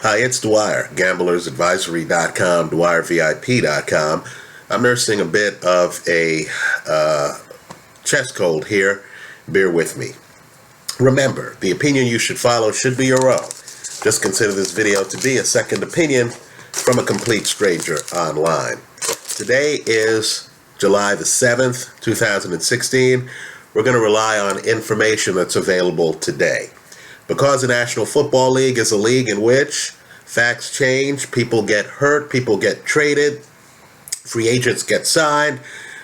Hi, it's Dwyer, gamblersadvisory.com, dwyervip.com. I'm nursing a bit of a chest cold here. Bear with me. Remember, the opinion you should follow should be your own. Just consider this video to be a second opinion from a complete stranger online. Today is July the 7th, 2016. We're going to rely on information that's available today. Because the National Football League is a league in which facts change, people get hurt, people get traded, free agents get signed,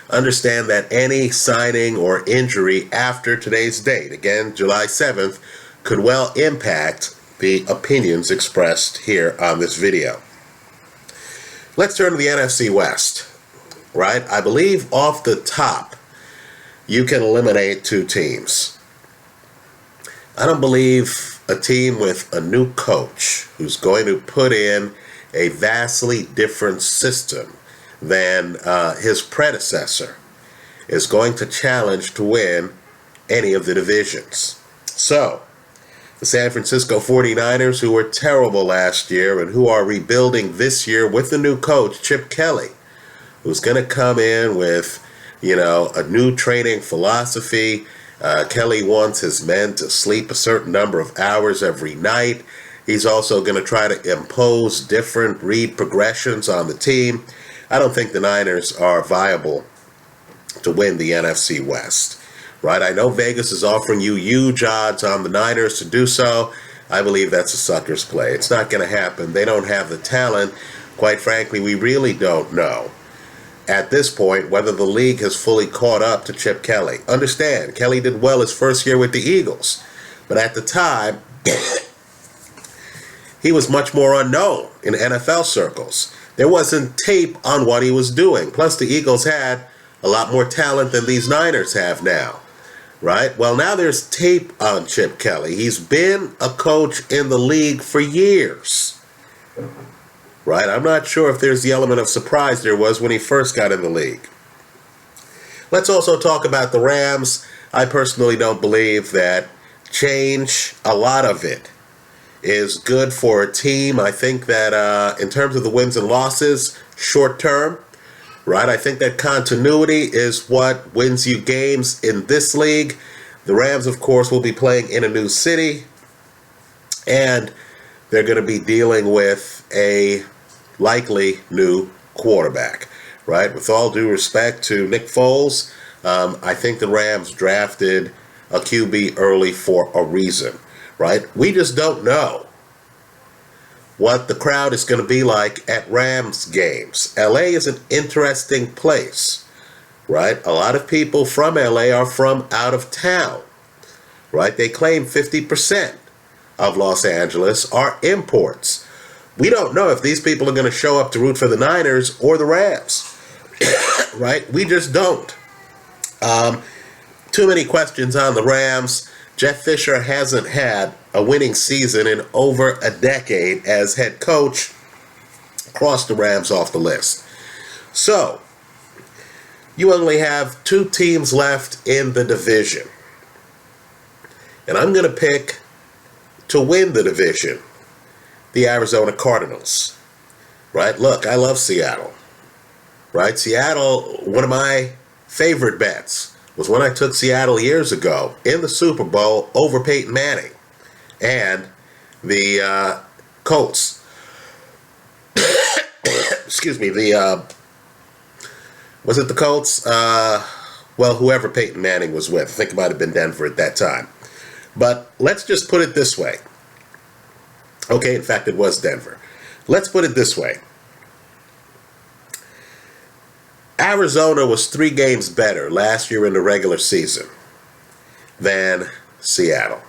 understand that any signing or injury after today's date, again, July 7th, could well impact the opinions expressed here on this video. Let's turn to the NFC West, right? I believe off the top, you can eliminate two teams. I don't believe a team with a new coach who's going to put in a vastly different system than his predecessor is going to challenge to win any of the divisions. So, the San Francisco 49ers, who were terrible last year and who are rebuilding this year with the new coach, Chip Kelly, who's going to come in with, a new training philosophy. Kelly wants his men to sleep a certain number of hours every night. He's also going to try to impose different read progressions on the team. I don't think the Niners are viable to win the NFC West, right? I know Vegas is offering you huge odds on the Niners to do so. I believe that's a sucker's play. It's not going to happen. They don't have the talent. Quite frankly, we really don't know at this point whether the league has fully caught up to Chip Kelly. Understand, Kelly did well his first year with the Eagles, but at the time, he was much more unknown in NFL circles. There wasn't tape on what he was doing. Plus, the Eagles had a lot more talent than these Niners have now, right? Well, now there's tape on Chip Kelly. He's been a coach in the league for years. Right? I'm not sure if there's the element of surprise there was when he first got in the league. Let's also talk about the Rams. I personally don't believe that change, a lot of it, is good for a team. I think that in terms of the wins and losses, short term, right? I think that continuity is what wins you games in this league. The Rams, of course, will be playing in a new city, and they're going to be dealing with a likely new quarterback, right? With all due respect to Nick Foles, I think the Rams drafted a QB early for a reason, right? We just don't know what the crowd is going to be like at Rams games. LA is an interesting place, right? A lot of people from LA are from out of town, right? They claim 50% of Los Angeles are imports. We don't know if these people are going to show up to root for the Niners or the Rams, right? We just don't. Too many questions on the Rams. Jeff Fisher hasn't had a winning season in over a decade as head coach. Cross the Rams off the list. So, you only have two teams left in the division. And I'm going to pick to win the division, the Arizona Cardinals, right? Look, I love Seattle, right? Seattle, one of my favorite bets was when I took Seattle years ago in the Super Bowl over Peyton Manning and the Colts. Excuse me, was it the Colts? Well, whoever Peyton Manning was with. I think it might have been Denver at that time. But let's just put it this way. Okay, in fact, it was Denver. Let's put it this way. Arizona was 3 games better last year in the regular season than Seattle.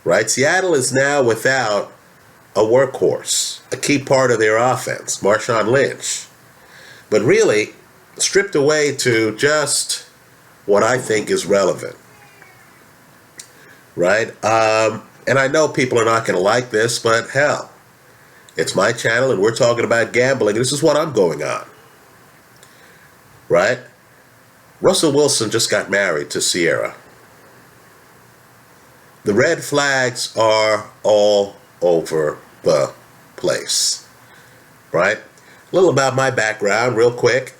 Right? Seattle is now without a workhorse, a key part of their offense, Marshawn Lynch. But really, stripped away to just what I think is relevant. Right? And I know people are not going to like this, but hell, it's my channel and we're talking about gambling. This is what I'm going on. Right? Russell Wilson just got married to Sierra. The red flags are all over the place, right? A little about my background real quick.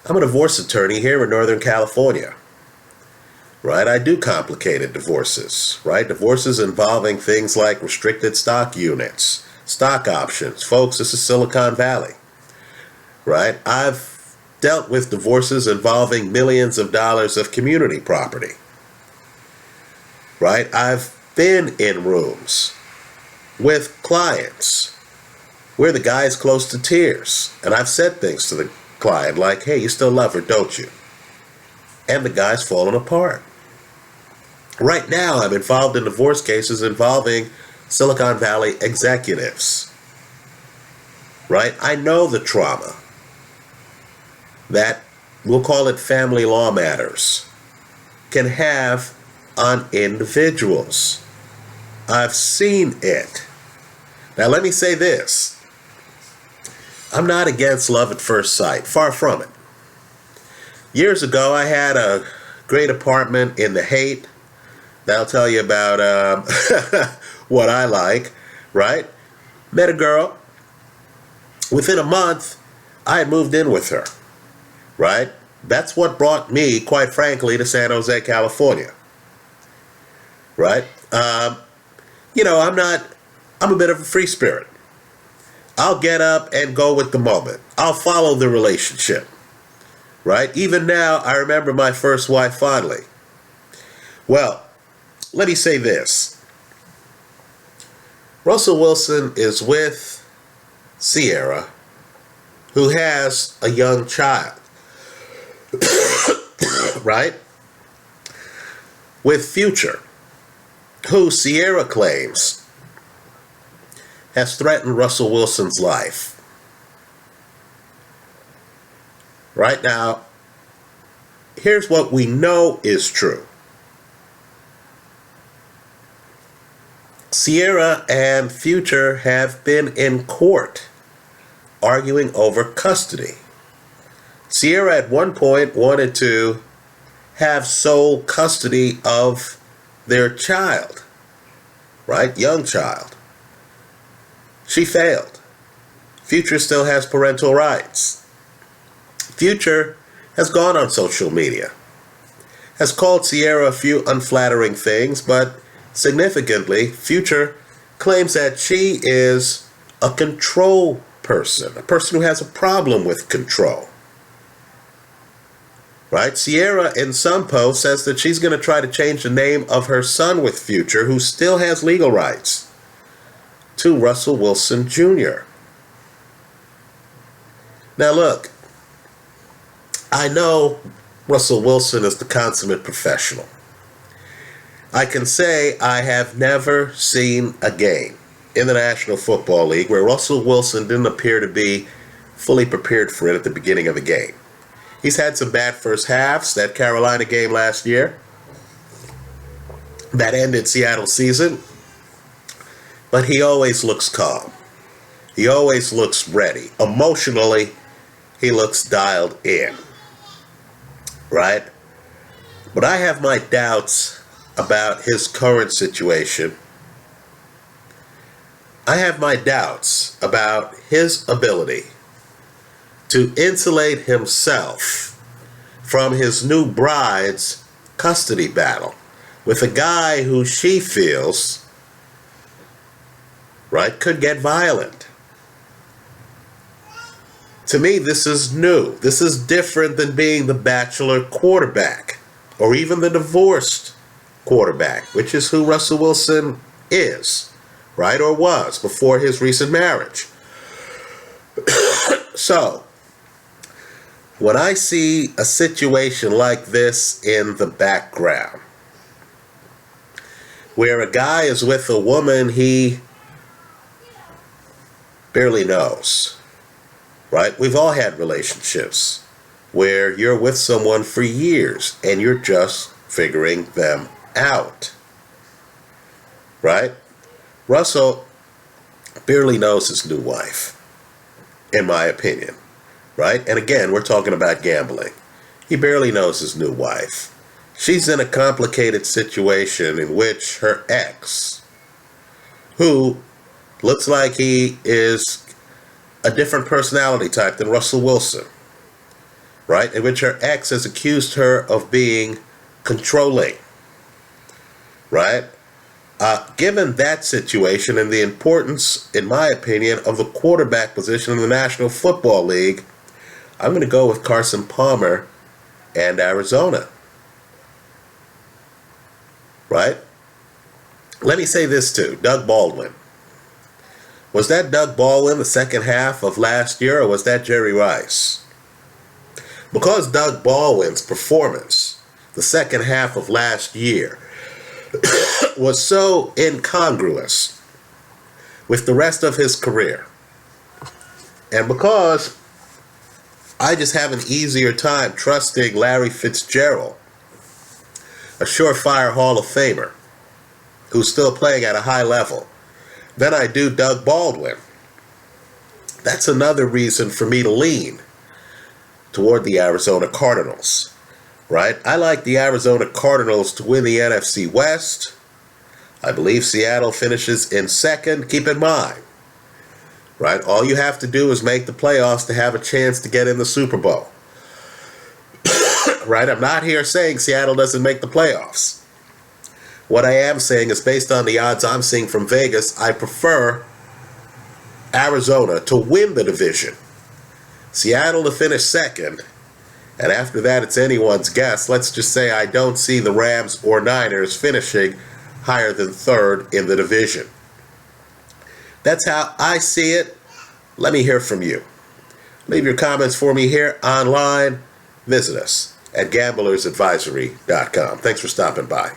I'm a divorce attorney here in Northern California, right? I do complicated divorces, right? Divorces involving things like restricted stock units, stock options. Folks, this is Silicon Valley, right? I've dealt with divorces involving millions of dollars of community property, right? I've been in rooms with clients where the guy is close to tears, and I've said things to the client like, hey, you still love her, don't you? And the guy's falling apart. Right now, I'm involved in divorce cases involving Silicon Valley executives, right? I know the trauma that, we'll call it family law matters, can have on individuals. I've seen it. Now, let me say this. I'm not against love at first sight. Far from it. Years ago, I had a great apartment in the Haight. That'll tell you about what I like, right? Met a girl. Within a month, I had moved in with her, right? That's what brought me, quite frankly, to San Jose, California, right? I'm a bit of a free spirit. I'll get up and go with the moment. I'll follow the relationship, right? Even now, I remember my first wife fondly. Well, let me say this. Russell Wilson is with Sierra, who has a young child, right? With Future, who Sierra claims has threatened Russell Wilson's life. Right now, here's what we know is true. Sierra and Future have been in court arguing over custody. Sierra at one point wanted to have sole custody of their child, right? Young child. She failed. Future still has parental rights. Future has gone on social media, has called Sierra a few unflattering things, but significantly, Future claims that she is a control person, a person who has a problem with control. Right? Sierra, in some posts, says that she's going to try to change the name of her son with Future, who still has legal rights, to Russell Wilson Jr. Now look, I know Russell Wilson is the consummate professional. I can say I have never seen a game in the National Football League where Russell Wilson didn't appear to be fully prepared for it at the beginning of the game. He's had some bad first halves. That Carolina game last year that ended Seattle's season. But he always looks calm. He always looks ready. Emotionally, he looks dialed in. Right? But I have my doubts about his current situation. I have my doubts about his ability to insulate himself from his new bride's custody battle with a guy who she feels, right, could get violent. To me, this is new. This is different than being the bachelor quarterback or even the divorced quarterback, which is who Russell Wilson is, right, or was before his recent marriage. So, when I see a situation like this in the background, where a guy is with a woman he barely knows, right? We've all had relationships where you're with someone for years and you're just figuring them out, right? Russell barely knows his new wife, in my opinion, right? And again, we're talking about gambling. He barely knows his new wife. She's in a complicated situation in which her ex, who Looks like he is a different personality type than Russell Wilson, right? In which her ex has accused her of being controlling, right? Given that situation and the importance, in my opinion, of the quarterback position in the National Football League, I'm going to go with Carson Palmer and Arizona, right? Let me say this too, Doug Baldwin. Was that Doug Baldwin the second half of last year, or was that Jerry Rice? Because Doug Baldwin's performance the second half of last year was so incongruous with the rest of his career, and because I just have an easier time trusting Larry Fitzgerald, a surefire Hall of Famer who's still playing at a high level, than I do Doug Baldwin. That's another reason for me to lean toward the Arizona Cardinals, right? I like the Arizona Cardinals to win the NFC West. I believe Seattle finishes in second. Keep in mind, right, all you have to do is make the playoffs to have a chance to get in the Super Bowl. Right? I'm not here saying Seattle doesn't make the playoffs. What I am saying is, based on the odds I'm seeing from Vegas, I prefer Arizona to win the division, Seattle to finish second, and after that it's anyone's guess. Let's just say I don't see the Rams or Niners finishing higher than third in the division. That's how I see it. Let me hear from you. Leave your comments for me here online. Visit us at gamblersadvisory.com. Thanks for stopping by.